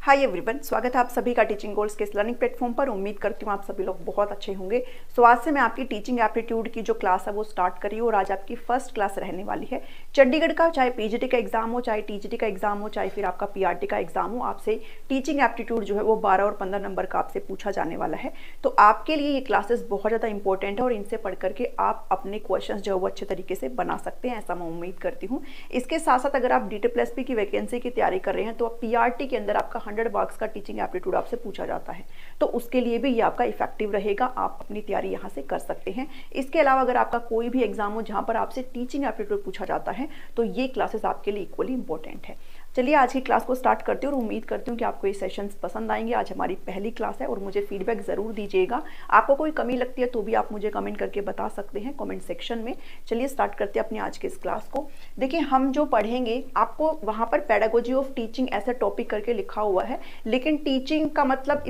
Hi everyone, स्वागत है आप सभी का टीचिंग गोल्स के इस लर्निंग प्लेटफॉर्म पर। उम्मीद करती हूँ आप सभी लोग बहुत अच्छे होंगे। सो आज से मैं आपकी टीचिंग एप्टीट्यूड की जो क्लास है वो स्टार्ट करी और आज आपकी फर्स्ट क्लास रहने वाली है। चंडीगढ़ का चाहे पीजीटी का एग्जाम हो, चाहे टीजीटी का एग्जाम हो, चाहे फिर आपका पीआरटी का एग्जाम हो, आपसे टीचिंग एप्टीट्यूड जो है वो 12 और 15 नंबर का आपसे पूछा जाने वाला है। तो आपके लिए ये क्लासेस बहुत ज़्यादा इंपॉर्टेंट है और इनसे पढ़ करके आप अपने क्वेश्चन जो है वो अच्छे तरीके से बना सकते हैं, ऐसा मैं उम्मीद करती हूँ। इसके साथ साथ अगर आप DTPLSP की वैकेंसी की तैयारी कर रहे हैं तो पीआरटी के अंदर आपका 100 मार्क्स का टीचिंग एप्टीट्यूड आपसे पूछा जाता है, तो उसके लिए भी ये आपका इफेक्टिव रहेगा। आप अपनी तैयारी यहाँ से कर सकते हैं। इसके अलावा अगर आपका कोई भी एग्जाम हो जहाँ पर आपसे टीचिंग एप्टीट्यूड पूछा जाता है तो ये क्लासेस आपके लिए इक्वली इंपॉर्टेंट है। चलिए आज की क्लास को स्टार्ट करती हूँ और उम्मीद करती हूँ कि आपको ये सेशंस पसंद आएंगे। आज हमारी पहली क्लास है और मुझे फीडबैक ज़रूर दीजिएगा। आपको कोई कमी लगती है तो भी आप मुझे कमेंट करके बता सकते हैं कमेंट सेक्शन में। चलिए स्टार्ट करते हैं अपनी आज की इस क्लास को। देखिए हम जो पढ़ेंगे, आपको वहाँ पर पेडागोजी ऑफ टीचिंग ऐसा टॉपिक करके लिखा हुआ है, लेकिन टीचिंग का मतलब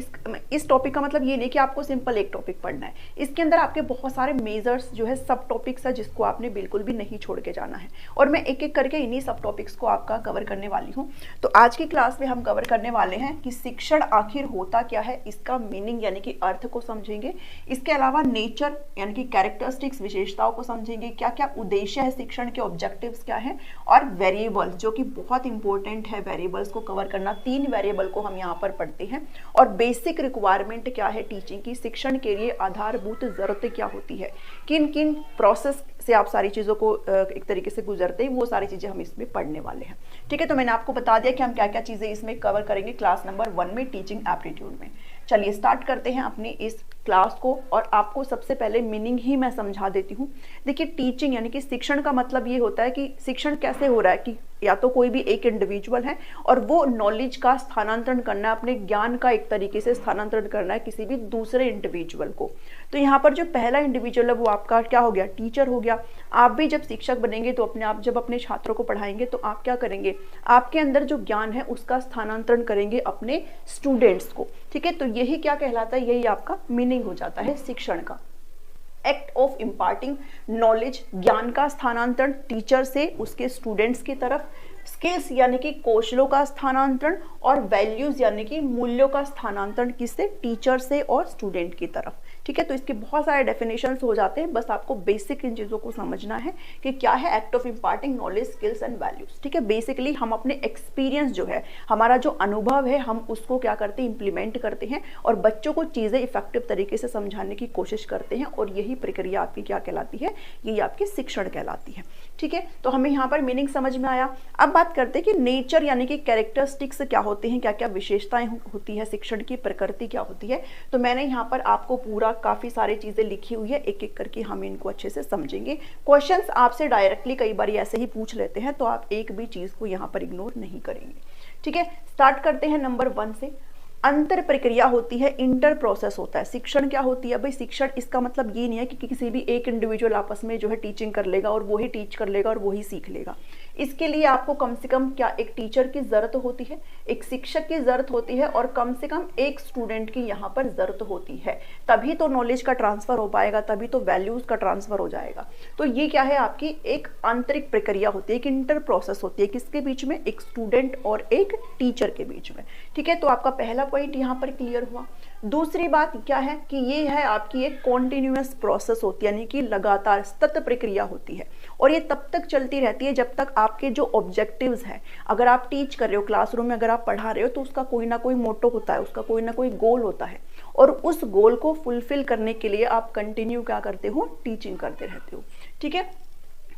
इस टॉपिक का मतलब ये नहीं कि आपको सिंपल एक टॉपिक पढ़ना है। इसके अंदर आपके बहुत सारे मेजर्स जो है सब टॉपिक्स है जिसको आपने बिल्कुल भी नहीं छोड़ के जाना है, और मैं एक एक करके इन्हीं सब टॉपिक्स को आपका कवर करने वाली हूँ। तो आज की क्लास में हम कवर करने वाले हैं कि शिक्षण आखिर होता क्या है, इसका मीनिंग यानी कि अर्थ को समझेंगे। इसके अलावा नेचर यानी कि कैरेक्टरिस्टिक्स, विशेषताओं को समझेंगे, क्या क्या उद्देश्य है शिक्षण के, ऑब्जेक्टिव्स क्या है, और वेरिएबल्स जो कि बहुत इंपॉर्टेंट है वेरिएबल्स को कवर करना। 3 वेरिएबल को हम यहाँ पर पढ़ते हैं। और बेसिक रिक्वायरमेंट क्या है टीचिंग की, शिक्षण के लिए आधारभूत जरूरतें क्या होती है, किन किन प्रोसेस से आप सारी चीज़ों को एक तरीके से गुजरते हैं, वो सारी चीज़ें हम इसमें पढ़ने वाले हैं। ठीक है, तो मैंने आपको बता दिया कि हम क्या क्या चीज़ें इसमें कवर करेंगे क्लास नंबर 1 में टीचिंग एप्टीट्यूड में। चलिए स्टार्ट करते हैं अपनी इस क्लास को और आपको सबसे पहले मीनिंग ही मैं समझा देती हूँ। देखिए टीचिंग यानी कि शिक्षण का मतलब ये होता है कि शिक्षण कैसे हो रहा है कि या तो कोई भी एक इंडिविजुअल है और वो नॉलेज का स्थानांतरण करना है, अपने ज्ञान का एक तरीके से स्थानांतरण करना है किसी भी दूसरे इंडिविजुअल को। तो यहाँ पर जो पहला इंडिविजुअल है वो आपका क्या हो गया, टीचर हो गया। आप भी जब शिक्षक बनेंगे तो अपने आप जब अपने छात्रों को पढ़ाएंगे तो आप क्या करेंगे, आपके अंदर जो ज्ञान है उसका स्थानांतरण करेंगे अपने स्टूडेंट्स को। ठीक है, तो यही क्या कहलाता है, यही आपका मीनिंग हो जाता है शिक्षण का। एक्ट ऑफ इम्पार्टिंग नॉलेज, ज्ञान का स्थानांतरण टीचर से उसके स्टूडेंट्स की तरफ, स्किल्स यानी कि कौशलों का स्थानांतरण, और वैल्यूज यानी कि मूल्यों का स्थानांतरण किससे, टीचर से और स्टूडेंट की तरफ। ठीक है, तो इसके बहुत सारे डेफिनेशंस हो जाते हैं, बस आपको बेसिक इन चीज़ों को समझना है कि क्या है act of imparting knowledge, skills and values. ठीक है, बेसिकली हम अपने एक्सपीरियंस जो है, हमारा जो अनुभव है, हम उसको क्या करते हैं, इंप्लीमेंट करते हैं और बच्चों को चीज़ें इफेक्टिव तरीके से समझाने की कोशिश करते हैं, और यही प्रक्रिया आपकी क्या कहलाती है, ये आपकी शिक्षण कहलाती है। ठीक है, तो हमें यहाँ पर मीनिंग समझ में आया। अब बात करते हैं कि नेचर यानी कि कैरेक्टरिस्टिक्स क्या होते हैं, क्या क्या विशेषताएं होती है, शिक्षण की प्रकृति क्या होती है। तो मैंने यहाँ पर आपको पूरा काफी सारी चीजें लिखी हुई है, एक एक करके हम इनको अच्छे से समझेंगे। क्वेश्चंस आपसे डायरेक्टली कई बार ऐसे ही पूछ लेते हैं, तो आप एक भी चीज को यहाँ पर इग्नोर नहीं करेंगे। ठीक है, स्टार्ट करते हैं नंबर 1 से। अंतर प्रक्रिया होती है, इंटर प्रोसेस होता है। शिक्षण क्या होती है भाई, शिक्षण इसका मतलब ये नहीं है कि किसी भी एक इंडिविजुअल आपस में जो है टीचिंग कर लेगा और वही टीच कर लेगा और वही सीख लेगा। इसके लिए आपको कम से कम क्या, एक टीचर की जरूरत होती है, एक शिक्षक की जरूरत होती है, और कम से कम एक स्टूडेंट की यहाँ पर जरूरत होती है। तभी तो नॉलेज का ट्रांसफर हो पाएगा, तभी तो वैल्यूज का ट्रांसफर हो जाएगा। तो ये क्या है, आपकी एक आंतरिक प्रक्रिया होती है, एक इंटर प्रोसेस होती है, किसके बीच में, एक स्टूडेंट और एक टीचर के बीच में। ठीक है, तो आपका पहला पॉइंट यहाँ पर क्लियर हुआ। दूसरी बात क्या है कि ये है आपकी एक कॉन्टिन्यूअस प्रोसेस होती है, यानी कि लगातार सतत प्रक्रिया होती है, और ये तब तक चलती रहती है जब तक आपके जो ऑब्जेक्टिव्स हैं, अगर आप टीच कर रहे हो क्लासरूम में, अगर आप पढ़ा रहे हो तो उसका कोई ना कोई मोटो होता है, उसका कोई ना कोई गोल होता है, और उस गोल को फुलफिल करने के लिए आप कंटिन्यू क्या करते हो, टीचिंग करते रहते हो। ठीक है,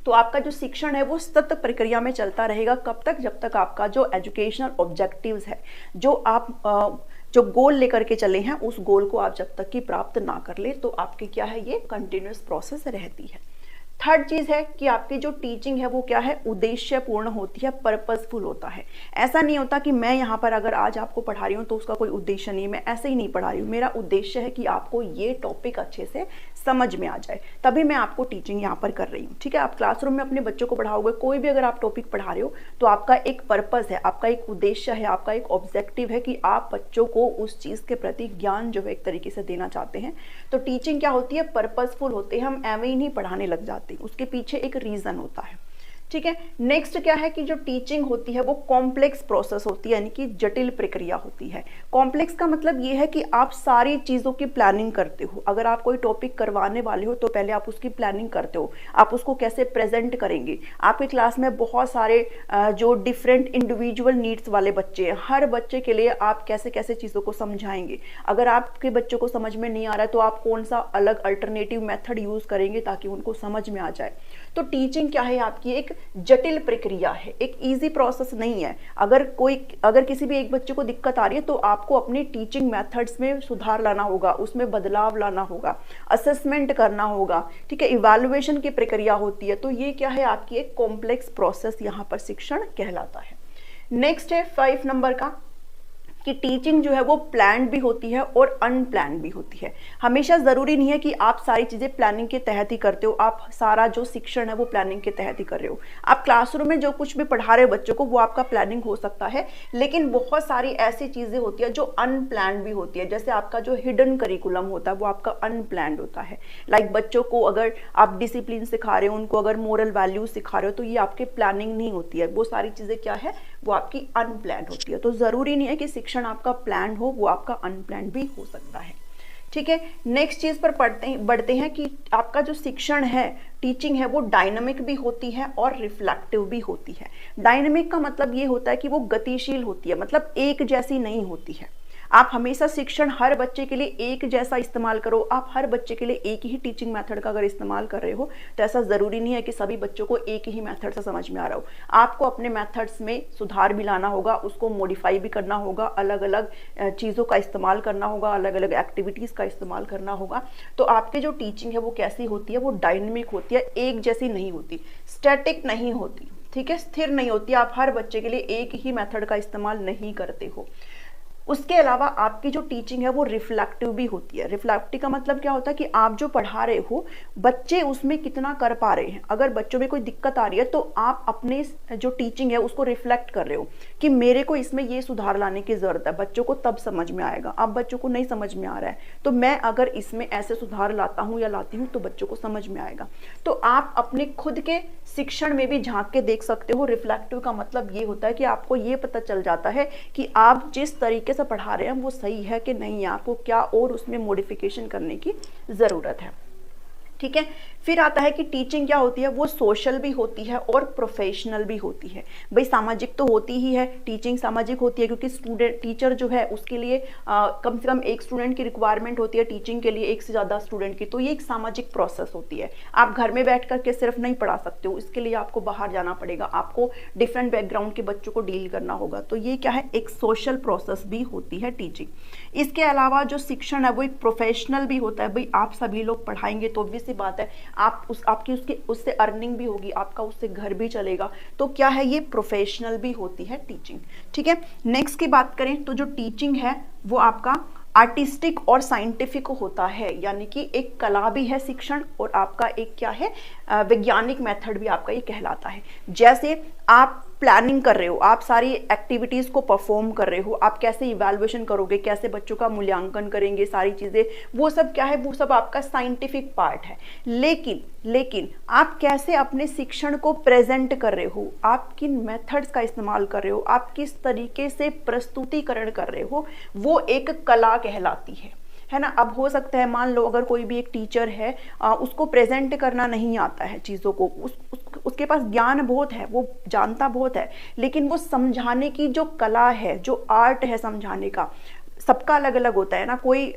तो आपका जो शिक्षण है वो सतत प्रक्रिया में चलता रहेगा। कब तक, जब तक आपका जो एजुकेशनल ऑब्जेक्टिव्स है, जो आप जो गोल लेकर के चले हैं, उस गोल को आप जब तक कि प्राप्त ना कर ले, तो आपकी क्या है, ये कंटिन्यूअस प्रोसेस रहती है। थर्ड चीज है कि आपकी जो टीचिंग है वो क्या है, उद्देश्यपूर्ण होती है, पर्पसफुल होता है। ऐसा नहीं होता कि मैं यहाँ पर अगर आज आपको पढ़ा रही हूँ तो उसका कोई उद्देश्य नहीं, मैं ऐसे ही नहीं पढ़ा रही हूँ। मेरा उद्देश्य है कि आपको ये टॉपिक अच्छे से समझ में आ जाए, तभी मैं आपको टीचिंग यहाँ पर कर रही हूँ। ठीक है, आप क्लासरूम में अपने बच्चों को पढ़ाओगे, कोई भी अगर आप टॉपिक पढ़ा रहे हो तो आपका एक पर्पस है, आपका एक उद्देश्य है, आपका एक ऑब्जेक्टिव है कि आप बच्चों को उस चीज के प्रति ज्ञान जो है एक तरीके से देना चाहते हैं। तो टीचिंग क्या होती है, पर्पसफुल होते हैं, हम एवं ही नहीं पढ़ाने लग जाते, उसके पीछे एक रीजन होता है। ठीक है। नेक्स्ट क्या है कि जो टीचिंग होती है वो कॉम्प्लेक्स प्रोसेस होती है, यानी कि जटिल प्रक्रिया होती है। कॉम्प्लेक्स का मतलब ये है कि आप सारी चीज़ों की प्लानिंग करते हो। अगर आप कोई टॉपिक करवाने वाले हो तो पहले आप उसकी प्लानिंग करते हो, आप उसको कैसे प्रेजेंट करेंगे। आपकी क्लास में बहुत सारे जो डिफरेंट इंडिविजुअल नीड्स वाले बच्चे हैं, हर बच्चे के लिए आप कैसे कैसे चीज़ों को समझाएंगे। अगर आपके बच्चों को समझ में नहीं आ रहा है तो आप कौन सा अलग अल्टरनेटिव मेथड यूज़ करेंगे ताकि उनको समझ में आ जाए। तो टीचिंग क्या है, आपकी एक जटिल प्रक्रिया है, एक इजी प्रोसेस नहीं है। अगर किसी भी एक बच्चे को दिक्कत आ रही है तो आपको अपनी टीचिंग मेथड्स में सुधार लाना होगा, उसमें बदलाव लाना होगा, असेसमेंट करना होगा, ठीक है, इवैल्यूएशन की प्रक्रिया होती है। तो ये क्या है, आपकी एक कॉम्प्लेक्स प्रोसेस यहाँ पर शिक्षण कहलाता है। नेक्स्ट है 5 नंबर का कि टीचिंग जो है वो प्लान्ड भी होती है और अनप्लान्ड भी होती है। हमेशा ज़रूरी नहीं है कि आप सारी चीज़ें प्लानिंग के तहत ही करते हो, आप सारा जो शिक्षण है वो प्लानिंग के तहत ही कर रहे हो। आप क्लासरूम में जो कुछ भी पढ़ा रहे हो बच्चों को वो आपका प्लानिंग हो सकता है, लेकिन बहुत सारी ऐसी चीज़ें होती है जो अनप्लान्ड भी होती है। जैसे आपका जो हिडन करिकुलम होता है वो आपका अनप्लान्ड होता है। लाइक बच्चों को अगर आप डिसिप्लिन सिखा रहे हो, उनको अगर मोरल वैल्यूज सिखा रहे हो तो ये आपके प्लानिंग नहीं होती है, वो सारी चीज़ें क्या है वो आपकी अनप्लान्ड होती है। तो ज़रूरी नहीं है कि शिक्षण आपका प्लान हो, वो आपका अनप्लान्ड भी हो सकता है। ठीक है। नेक्स्ट चीज पर बढ़ते हैं कि आपका जो शिक्षण है, टीचिंग है, वो डायनामिक भी होती है और रिफ्लेक्टिव भी होती है। डायनामिक का मतलब ये होता है कि वो गतिशील होती है, मतलब एक जैसी नहीं होती है। आप हमेशा शिक्षण हर बच्चे के लिए एक जैसा इस्तेमाल करो। आप हर बच्चे के लिए एक ही टीचिंग मेथड का अगर इस्तेमाल कर रहे हो तो ऐसा ज़रूरी नहीं है कि सभी बच्चों को एक ही मेथड से समझ में आ रहा हो। आपको अपने मेथड्स में सुधार भी लाना होगा, उसको मॉडिफाई भी करना होगा, अलग अलग चीज़ों का इस्तेमाल करना होगा, अलग अलग एक्टिविटीज़ का इस्तेमाल करना होगा। तो आपकी जो टीचिंग है वो कैसी होती है, वो डायनेमिक होती है, एक जैसी नहीं होती, स्टैटिक नहीं होती, ठीक है, स्थिर नहीं होती। आप हर बच्चे के लिए एक ही मेथड का इस्तेमाल नहीं करते हो। उसके अलावा आपकी जो टीचिंग है वो रिफ्लेक्टिव भी होती है। रिफ्लेक्टिव का मतलब क्या होता है कि आप जो पढ़ा रहे हो बच्चे उसमें कितना कर पा रहे हैं। अगर बच्चों में कोई दिक्कत आ रही है तो आप अपने जो टीचिंग है उसको रिफ्लेक्ट कर रहे हो कि मेरे को इसमें ये सुधार लाने की जरूरत है। बच्चों को तब समझ में आएगा। अब बच्चों को नहीं समझ में आ रहा है तो मैं अगर इसमें ऐसे सुधार लाता हूँ या लाती हूँ तो बच्चों को समझ में आएगा। तो आप अपने खुद के शिक्षण में भी झांक के देख सकते हो। रिफ्लेक्टिव का मतलब ये होता है कि आपको ये पता चल जाता है कि आप जिस तरीके से पढ़ा रहे हैं वो सही है कि नहीं है, आपको क्या और उसमें मॉडिफिकेशन करने की जरूरत है। ठीक है। फिर आता है कि टीचिंग क्या होती है, वो सोशल भी होती है और प्रोफेशनल भी होती है। भाई सामाजिक तो होती ही है, टीचिंग सामाजिक होती है क्योंकि टीचर जो है उसके लिए कम से कम एक स्टूडेंट की रिक्वायरमेंट होती है, टीचिंग के लिए एक से ज़्यादा स्टूडेंट की। तो ये एक सामाजिक प्रोसेस होती है। आप घर में बैठ करके सिर्फ नहीं पढ़ा सकते हो, इसके लिए आपको बाहर जाना पड़ेगा, आपको डिफरेंट बैकग्राउंड के बच्चों को डील करना होगा। तो ये क्या है, एक सोशल प्रोसेस भी होती है टीचिंग। इसके अलावा जो शिक्षण है वो एक प्रोफेशनल भी होता है। भाई आप सभी लोग पढ़ाएंगे तो obvious सी बात है आपकी उससे अर्निंग भी होगी, आपका उससे घर भी चलेगा। तो क्या है, ये प्रोफेशनल भी होती है टीचिंग। ठीक है। नेक्स्ट की बात करें तो जो टीचिंग है वो आपका आर्टिस्टिक और साइंटिफिक होता है, यानी कि एक कला भी है शिक्षण और आपका एक क्या है, वैज्ञानिक मेथड भी आपका ये कहलाता है। जैसे आप प्लानिंग कर रहे हो, आप सारी एक्टिविटीज़ को परफॉर्म कर रहे हो, आप कैसे इवैल्यूएशन करोगे, कैसे बच्चों का मूल्यांकन करेंगे, सारी चीज़ें, वो सब क्या है, वो सब आपका साइंटिफिक पार्ट है। लेकिन आप कैसे अपने शिक्षण को प्रेजेंट कर रहे हो, आप किन मेथड्स का इस्तेमाल कर रहे हो, आप किस तरीके से प्रस्तुतिकरण कर रहे हो, वो एक कला कहलाती है ना। अब हो सकता है मान लो अगर कोई भी एक टीचर है, उसको प्रेजेंट करना नहीं आता है चीज़ों को, उसके पास ज्ञान बहुत है, वो जानता बहुत है, लेकिन वो समझाने की जो कला है, जो आर्ट है समझाने का, सबका अलग अलग होता है ना। कोई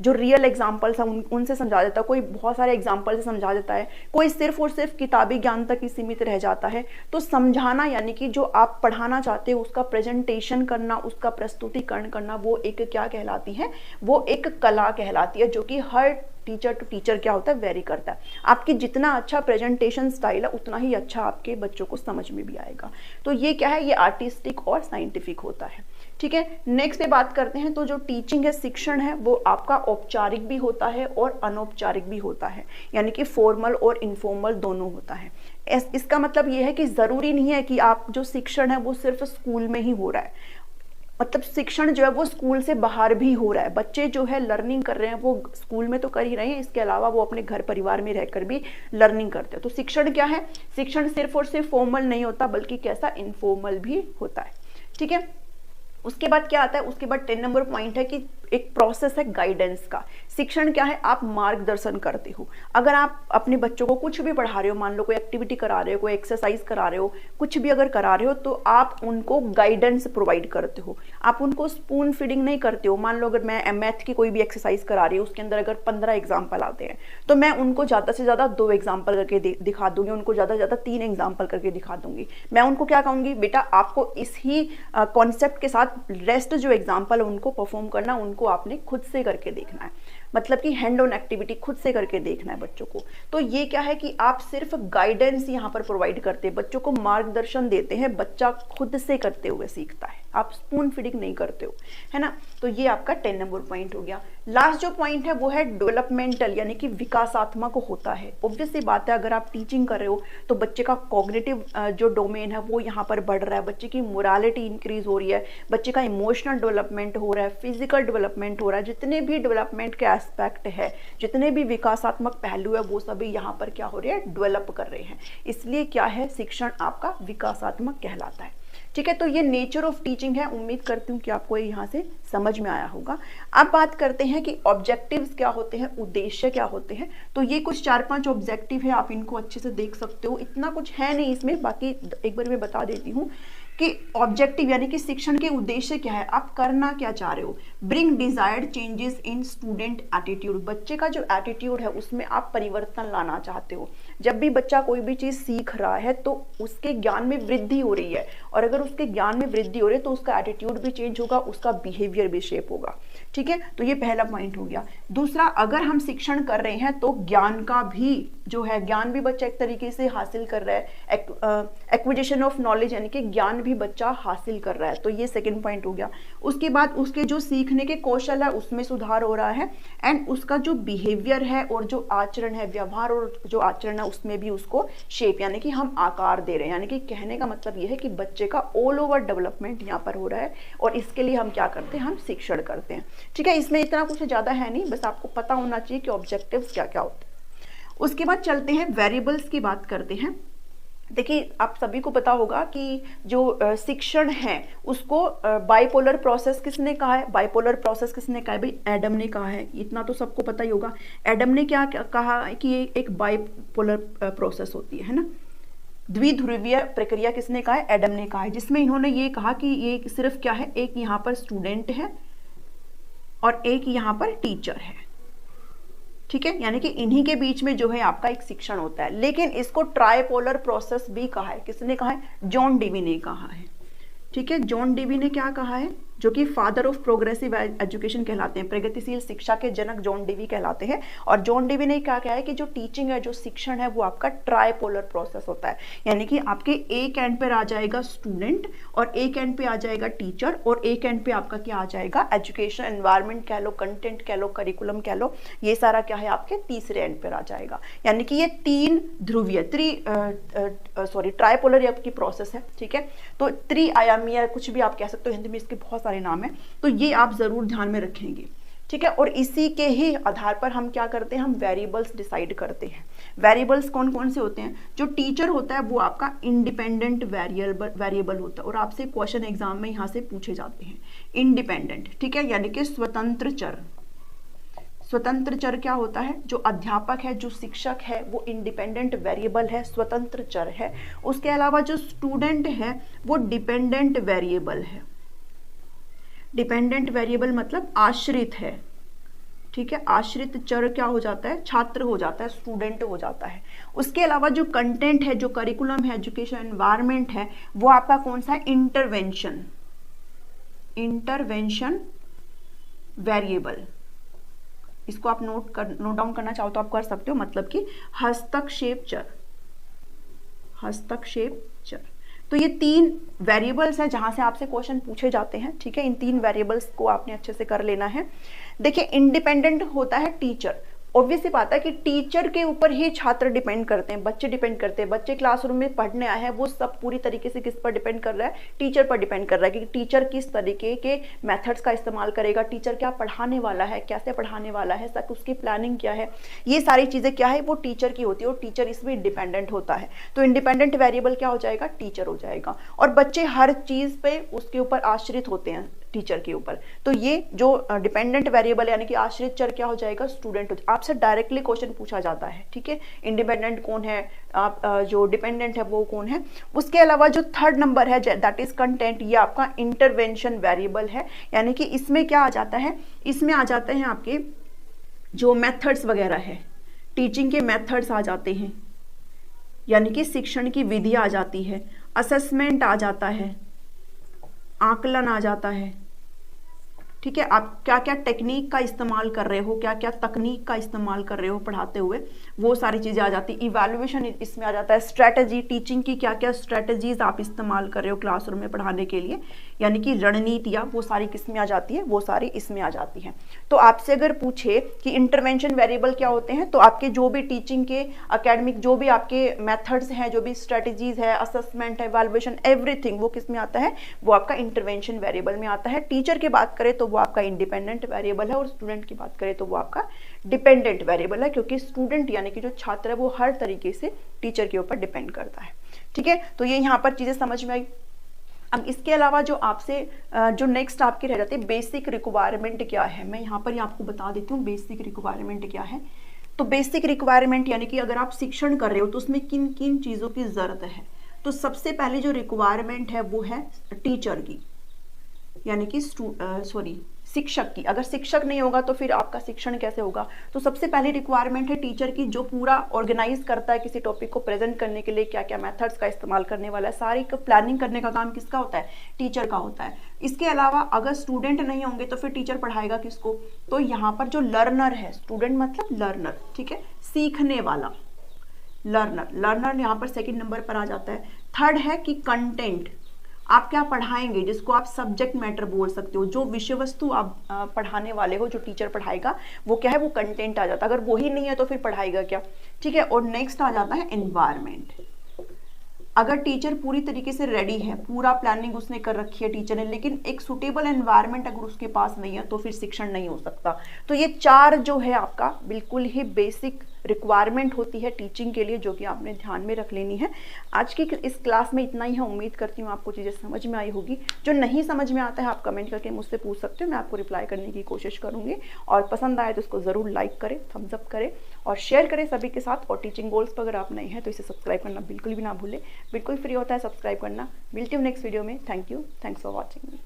जो रियल एग्जाम्पल्स हैं उनसे समझा देता है, कोई बहुत सारे एग्जाम्पल से समझा देता है, कोई सिर्फ और सिर्फ किताबी ज्ञान तक ही सीमित रह जाता है। तो समझाना यानी कि जो आप पढ़ाना चाहते हो उसका प्रेजेंटेशन करना, उसका प्रस्तुतिकरण करना, वो एक क्या कहलाती है, वो एक कला कहलाती है, जो कि हर टीचर टू टीचर क्या होता है, वेरी करता है। आपकी जितना अच्छा प्रेजेंटेशन स्टाइल है उतना ही अच्छा आपके बच्चों को समझ में भी आएगा। तो ये क्या है, ये आर्टिस्टिक और साइंटिफिक होता है। ठीक है। नेक्स्ट पे बात करते हैं तो जो टीचिंग है, शिक्षण है, वो आपका औपचारिक भी होता है और अनौपचारिक भी होता है, यानी कि फॉर्मल और इनफॉर्मल दोनों होता है। इसका मतलब ये है कि ज़रूरी नहीं है कि आप जो शिक्षण है वो सिर्फ स्कूल में ही हो रहा है। मतलब शिक्षण जो है वो स्कूल से बाहर भी हो रहा है, बच्चे जो है लर्निंग कर रहे हैं वो स्कूल में तो कर ही रहे हैं, इसके अलावा वो अपने घर परिवार में रहकर भी लर्निंग करते हैं। तो शिक्षण क्या है, शिक्षण सिर्फ और सिर्फ फॉर्मल नहीं होता बल्कि कैसा, इनफॉर्मल भी होता है। ठीक है, उसके बाद क्या आता है, उसके बाद 10 नंबर पॉइंट है कि एक प्रोसेस है गाइडेंस का। शिक्षण क्या है, आप मार्गदर्शन करते हो। अगर आप अपने बच्चों को कुछ भी पढ़ा रहे हो, मान लो कोई एक्टिविटी करा रहे हो, कोई एक्सरसाइज करा रहे हो, कुछ भी अगर करा रहे हो तो आप उनको गाइडेंस प्रोवाइड करते हो। आप उनको स्पून फीडिंग नहीं करते हो। मान लो अगर मैं मैथ की कोई भी एक्सरसाइज करा रही हूँ, उसके अंदर अगर 15 एग्जाम्पल आते हैं तो मैं उनको ज़्यादा से ज़्यादा 2 एग्जाम्पल करके दिखा दूंगी, उनको ज़्यादा से ज़्यादा 3 एग्जाम्पल करके दिखा दूंगी। मैं उनको क्या कहूँगी, बेटा आपको इस ही कॉन्सेप्ट के साथ रेस्ट जो एग्जाम्पल है उनको परफॉर्म करना, उनको आपने खुद से करके देखना है, मतलब कि हैंड ऑन एक्टिविटी खुद से करके देखना है बच्चों को। तो ये क्या है कि आप सिर्फ गाइडेंस यहाँ पर प्रोवाइड करते हैं, बच्चों को मार्गदर्शन देते हैं, बच्चा खुद से करते हुए सीखता है, आप स्पून फीडिंग नहीं करते हो, है ना। तो ये आपका 10 नंबर पॉइंट हो गया। लास्ट जो पॉइंट है वो है डेवलपमेंटल, यानी कि विकासात्मक होता है। ऑब्वियस सी बात है, अगर आप टीचिंग कर रहे हो तो बच्चे का कॉग्निटिव जो डोमेन है वो यहाँ पर बढ़ रहा है, बच्चे की मोरालिटी इंक्रीज हो रही है, बच्चे का इमोशनल डेवलपमेंट हो रहा है, फिजिकल डेवलपमेंट हो रहा है, जितने भी डेवलपमेंट के एस्पेक्ट है, जितने भी विकासात्मक पहलू है वो सभी यहाँ पर क्या हो रहे हैं, डेवलप कर रहे हैं। इसलिए क्या है, शिक्षण आपका विकासात्मक कहलाता है। ठीक है, तो ये नेचर ऑफ टीचिंग है। उम्मीद करती हूँ कि आपको यहाँ से समझ में आया होगा। अब बात करते हैं कि ऑब्जेक्टिव्स क्या होते हैं, उद्देश्य क्या होते हैं। तो ये कुछ 4-5 ऑब्जेक्टिव है, आप इनको अच्छे से देख सकते हो। इतना कुछ है नहीं इसमें, बाकी एक बार मैं बता देती हूँ कि ऑब्जेक्टिव यानी कि शिक्षण के उद्देश्य क्या है, आप करना क्या चाह रहे हो। Bring desired changes in student attitude, बच्चे का जो एटीट्यूड है उसमें आप परिवर्तन लाना चाहते हो। जब भी बच्चा कोई भी चीज सीख रहा है तो उसके ज्ञान में वृद्धि हो रही है, और अगर उसके ज्ञान में वृद्धि हो रही है तो उसका एटीट्यूड भी चेंज होगा, उसका बिहेवियर भी शेप होगा। ठीक है, तो ये पहला पॉइंट हो गया। दूसरा, अगर हम शिक्षण कर रहे हैं तो ज्ञान का भी जो है, ज्ञान भी बच्चा एक तरीके से हासिल कर रहा है, एक्विजिशन ऑफ नॉलेज यानी कि ज्ञान भी बच्चा हासिल कर रहा है। तो ये सेकंड पॉइंट हो गया। उसके बाद उसके जो सीखने के कौशल है उसमें सुधार हो रहा है, एंड उसका जो बिहेवियर है और जो आचरण है, व्यवहार और जो आचरण है उसमें भी उसको शेप यानी कि हम आकार दे रहे हैं। यानी कि कहने का मतलब ये है कि बच्चे का ऑल ओवर डेवलपमेंट यहाँ पर हो रहा है, और इसके लिए हम क्या करते हैं, हम शिक्षण करते हैं। ठीक है, इसमें इतना कुछ ज़्यादा है नहीं, बस आपको पता होना चाहिए कि ऑब्जेक्टिव्स क्या क्या होते हैं। उसके बाद चलते हैं वेरिएबल्स की बात करते हैं। देखिए, आप सभी को पता होगा कि जो शिक्षण है उसको बाइपोलर प्रोसेस किसने कहा है, बाइपोलर प्रोसेस किसने कहा है भाई, एडम ने कहा है। इतना तो सबको पता ही होगा। एडम ने क्या कहा कि ये एक बाइपोलर प्रोसेस होती है ना। द्विध्रुवीय प्रक्रिया किसने कहा है, एडम ने कहा है, जिसमें इन्होंने ये कहा कि ये सिर्फ क्या है, एक यहाँ पर स्टूडेंट है और एक यहाँ पर टीचर है। ठीक है, यानी कि इन्हीं के बीच में जो है आपका एक शिक्षण होता है। लेकिन इसको ट्राइपोलर प्रोसेस भी कहा है। किसने कहा है, जॉन डेवी ने कहा है। ठीक है, जॉन डेवी ने क्या कहा है, जो कि फादर ऑफ प्रोग्रेसिव एजुकेशन कहलाते हैं, प्रगतिशील शिक्षा के जनक जॉन डेवी कहलाते हैं। और जॉन डेवी ने क्या कहा है कि जो टीचिंग है, जो शिक्षण है, वो आपका ट्राइपोलर प्रोसेस होता है। यानी कि आपके एक एंड पर आ जाएगा स्टूडेंट, और एक एंड पे आ जाएगा टीचर, और एक एंड पे आपका क्या आ जाएगा, एजुकेशन एनवायरनमेंट कह लो, कंटेंट कह लो, करिकुलम कह लो, ये सारा क्या है आपके तीसरे एंड पर आ जाएगा। यानी कि ये 3 ध्रुवीय ट्राइपोलर आपकी प्रोसेस है। ठीक है, तो त्रिआयामी कुछ भी आप कह सकते हो, हिंदी में इसके बहुत सारे नाम है, तो ये आप जरूर ध्यान में रखेंगे। ठीक है, और इसी के ही आधार पर हम क्या करते हैं, हम वेरिएबल्स डिसाइड करते हैं। वेरिएबल्स कौन कौन से होते हैं, जो टीचर होता है वो आपका इंडिपेंडेंट वेरिएबल होता है, और आपसे क्वेश्चन एग्जाम में यहाँ से पूछे जाते हैं। इंडिपेंडेंट, ठीक है, यानी कि स्वतंत्र चर। स्वतंत्र चर क्या होता है, जो अध्यापक है, जो शिक्षक है, वो इंडिपेंडेंट वेरिएबल है, स्वतंत्र चर है। उसके अलावा जो स्टूडेंट है वो डिपेंडेंट वेरिएबल है। डिपेंडेंट वेरिएबल मतलब आश्रित है। ठीक है, आश्रित चर क्या हो जाता है, छात्र हो जाता है, स्टूडेंट हो जाता है। उसके अलावा जो कंटेंट है, जो करिकुलम है, एजुकेशन एनवायरनमेंट है, वो आपका कौन सा है, इंटरवेंशन वेरिएबल। इसको आप नोट डाउन करना चाहो तो आप कर सकते हो, मतलब कि हस्तक्षेप चर। तो ये 3 वेरिएबल्स हैं जहां से आपसे क्वेश्चन पूछे जाते हैं। ठीक है, इन 3 वेरिएबल्स को आपने अच्छे से कर लेना है। देखिए, इंडिपेंडेंट होता है टीचर, ऑब्वियस सी बात है कि टीचर के ऊपर ही छात्र डिपेंड करते हैं, बच्चे डिपेंड करते हैं। बच्चे क्लासरूम में पढ़ने आए हैं, वो सब पूरी तरीके से किस पर डिपेंड कर रहा है, टीचर पर डिपेंड कर रहा है कि टीचर किस तरीके के मेथड्स का इस्तेमाल करेगा, टीचर क्या पढ़ाने वाला है, कैसे पढ़ाने वाला है, सब उसकी प्लानिंग क्या है, ये सारी चीज़ें क्या है वो टीचर की होती है और टीचर इसमें डिपेंडेंट होता है। तो इंडिपेंडेंट वेरिएबल क्या हो जाएगा, टीचर हो जाएगा। और बच्चे हर चीज़ पे उसके ऊपर आश्रित होते हैं, टीचर के ऊपर। तो ये जो डिपेंडेंट वेरिएबल यानी कि आश्रित चर क्या हो जाएगा, स्टूडेंट। आपसे डायरेक्टली क्वेश्चन पूछा जाता है, ठीक है, इंडिपेंडेंट कौन है, आप जो डिपेंडेंट है वो कौन है। उसके अलावा जो थर्ड नंबर है दैट इज कंटेंट, ये आपका इंटरवेंशन वेरिएबल है, यानी कि इसमें क्या आ जाता है, इसमें आ जाते हैं आपके जो मेथड्स वगैरह है, टीचिंग के मेथड्स आ जाते हैं, यानी कि शिक्षण की विधि आ जाती है, असेसमेंट आ जाता है, आकलन आ जाता है, ठीक है, आप क्या क्या टेक्निक का इस्तेमाल कर रहे हो, क्या क्या तकनीक का इस्तेमाल कर रहे हो पढ़ाते हुए, वो सारी चीज़ें आ जाती है। इवैल्यूएशन इसमें आ जाता है, स्ट्रैटेजी, टीचिंग की क्या क्या स्ट्रैटेजीज आप इस्तेमाल कर रहे हो क्लासरूम में पढ़ाने के लिए, यानी कि रणनीतियाँ, वो सारी किस में आ जाती है, वो सारी इसमें आ जाती हैं। तो आपसे अगर पूछे कि इंटरवेंशन वेरिएबल क्या होते हैं, तो आपके जो भी टीचिंग के अकेडमिक जो भी आपके मेथड्स हैं, जो भी स्ट्रैटेजीज है, असेसमेंट है, इवैल्यूएशन, एवरीथिंग वो किस में आता है, वो आपका इंटरवेंशन वेरिएबल में आता है। टीचर की बात करें तो वो आपका इंडिपेंडेंट वेरिएबल है और स्टूडेंट की बात करें तो वो आपका डिपेंडेंट वेरिएबल है, क्योंकि स्टूडेंट यानी कि जो छात्र है वो हर तरीके से टीचर के ऊपर डिपेंड करता है, ठीक है। तो ये यहाँ पर चीजें समझ में आई। अब इसके अलावा जो आपसे जो नेक्स्ट आपके रह जाते हैं, बेसिक रिक्वायरमेंट क्या है, मैं यहाँ पर ही आपको बता देती हूँ बेसिक रिक्वायरमेंट क्या है। तो बेसिक रिक्वायरमेंट यानी कि अगर आप शिक्षण कर रहे हो तो उसमें किन किन चीज़ों की ज़रूरत है। तो सबसे पहले जो रिक्वायरमेंट है वो है टीचर की, यानी कि शिक्षक की। अगर शिक्षक नहीं होगा तो फिर आपका शिक्षण कैसे होगा। तो सबसे पहली रिक्वायरमेंट है टीचर की, जो पूरा ऑर्गेनाइज करता है किसी टॉपिक को प्रेजेंट करने के लिए, क्या क्या मेथड्स का इस्तेमाल करने वाला है, सारी प्लानिंग करने का काम किसका होता है, टीचर का होता है। इसके अलावा अगर स्टूडेंट नहीं होंगे तो फिर टीचर पढ़ाएगा किसको, तो यहाँ पर जो लर्नर है, स्टूडेंट मतलब लर्नर, ठीक है, सीखने वाला, लर्नर यहाँ पर सेकेंड नंबर पर आ जाता है। थर्ड है कि कंटेंट, आप क्या पढ़ाएंगे, जिसको आप सब्जेक्ट मैटर बोल सकते हो, जो विषय वस्तु आप पढ़ाने वाले हो, जो टीचर पढ़ाएगा वो क्या है, वो कंटेंट आ जाता है। अगर वही नहीं है तो फिर पढ़ाएगा क्या, ठीक है। और नेक्स्ट आ जाता है एनवायरनमेंट। अगर टीचर पूरी तरीके से रेडी है, पूरा प्लानिंग उसने कर रखी है टीचर ने, लेकिन एक सुटेबल एनवायरनमेंट अगर उसके पास नहीं है तो फिर शिक्षण नहीं हो सकता। तो ये चार जो है आपका बिल्कुल ही बेसिक रिक्वायरमेंट होती है टीचिंग के लिए, जो कि आपने ध्यान में रख लेनी है। आज की इस क्लास में इतना ही है। उम्मीद करती हूँ आपको चीज़ें समझ में आई होगी। जो नहीं समझ में आता है आप कमेंट करके मुझसे पूछ सकते हो, मैं आपको रिप्लाई करने की कोशिश करूँगी। और पसंद आए तो इसको ज़रूर लाइक करें, थम्स अप करें और शेयर करें सभी के साथ। और टीचिंग गोल्स पर अगर आप नए हैं तो इसे सब्सक्राइब करना बिल्कुल भी ना भूलें, बिल्कुल फ्री होता है सब्सक्राइब करना। मिलती हूँ नेक्स्ट वीडियो में। Thank you, thanks for watching.